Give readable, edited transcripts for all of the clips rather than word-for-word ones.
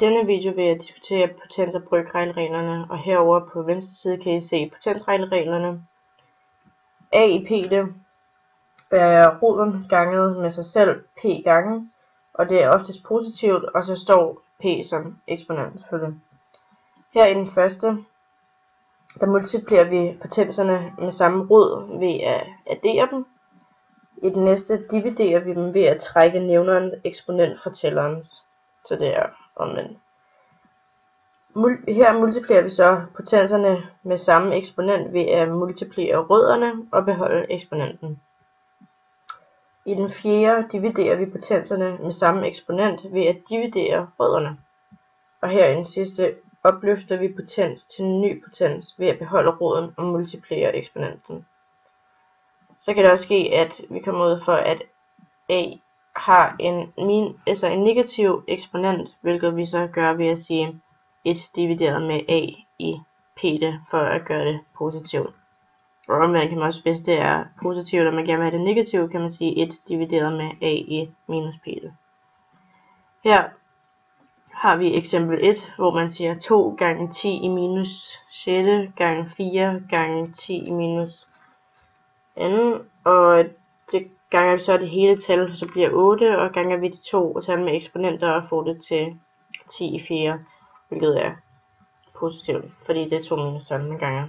denne video vil jeg diskutere potens- og brøkreglereglerne, og herover på venstre side kan I se potensreglereglerne. A i P'et er roden ganget med sig selv P gange, og det er oftest positivt, og så står P som eksponent selvfølgelig. Her i den første, der multiplicerer vi potenserne med samme rod ved at addere dem. I den næste dividerer vi dem ved at trække nævnerens eksponent fra tællerens. Så det er omvendt. Her multiplicerer vi så potenserne med samme eksponent ved at multiplicere rødderne og beholde eksponenten. I den fjerde dividerer vi potenserne med samme eksponent ved at dividere rødderne. Og her i den sidste opløfter vi potens til en ny potens ved at beholde roden og multiplicere eksponenten. Så kan det også ske, at vi kommer ud for, at A har en negativ eksponent, hvilket vi så gør ved at sige 1 divideret med A i P'et for at gøre det positivt. Og omvendt kan man også, hvis det er positivt, og man gerne vil have det negativt, kan man sige 1 divideret med A i minus P'et. Her har vi eksempel 1, hvor man siger 2 gange 10 i minus 6 gange 4 gange 10 i minus 2, og det ganger vi så det hele tal, så bliver 8, og ganger vi de to tal med eksponenter og får det til 10 i 4, hvilket er positivt, fordi det er 2 minus 12 man ganger.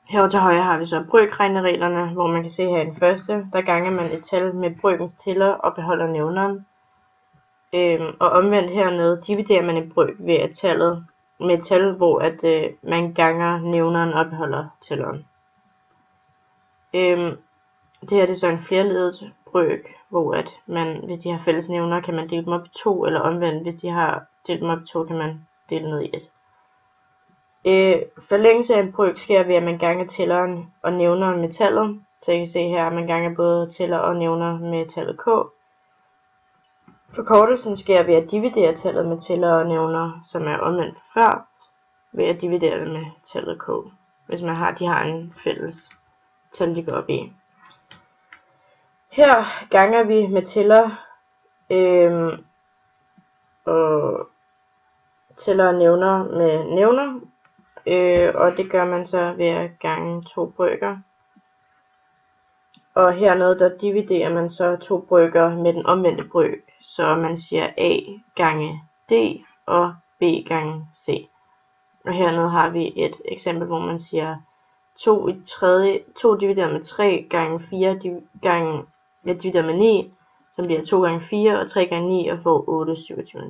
Herovre til højre har vi så brøkreglereglerne, hvor man kan se her i den første, der ganger man et tal med brøkens tæller og beholder nævneren. Og omvendt hernede dividerer man et brøk ved at tallet med et tal, hvor man ganger nævneren og beholder tælleren. Det her det er så en flerledet brøk, hvor hvis de har fælles nævner, kan man dele dem op i 2, eller omvendt, hvis de har delt dem op i 2, kan man dele ned i 1. Forlængelse af en brøk sker ved, at man ganger tælleren og nævneren med tallet. Så I kan se her, at man ganger både tæller og nævner med tallet k. Forkortelsen sker ved at dividere tallet med tæller og nævner, som er omvendt før, ved at dividere det med tallet k, hvis de har en fælles tal, de går op i. Her ganger vi med tæller og tæller og nævner med nævner, og det gør man så ved at gange 2 brøker. Og hernede der dividerer man så 2 brøker med den omvendte brøk, så man siger A gange D og B gange C. Og hernede har vi et eksempel, hvor man siger 2 divideret med 3 gange 4 divideret med 9, som bliver 2 gange 4 og 3 gange 9 og får 8 27.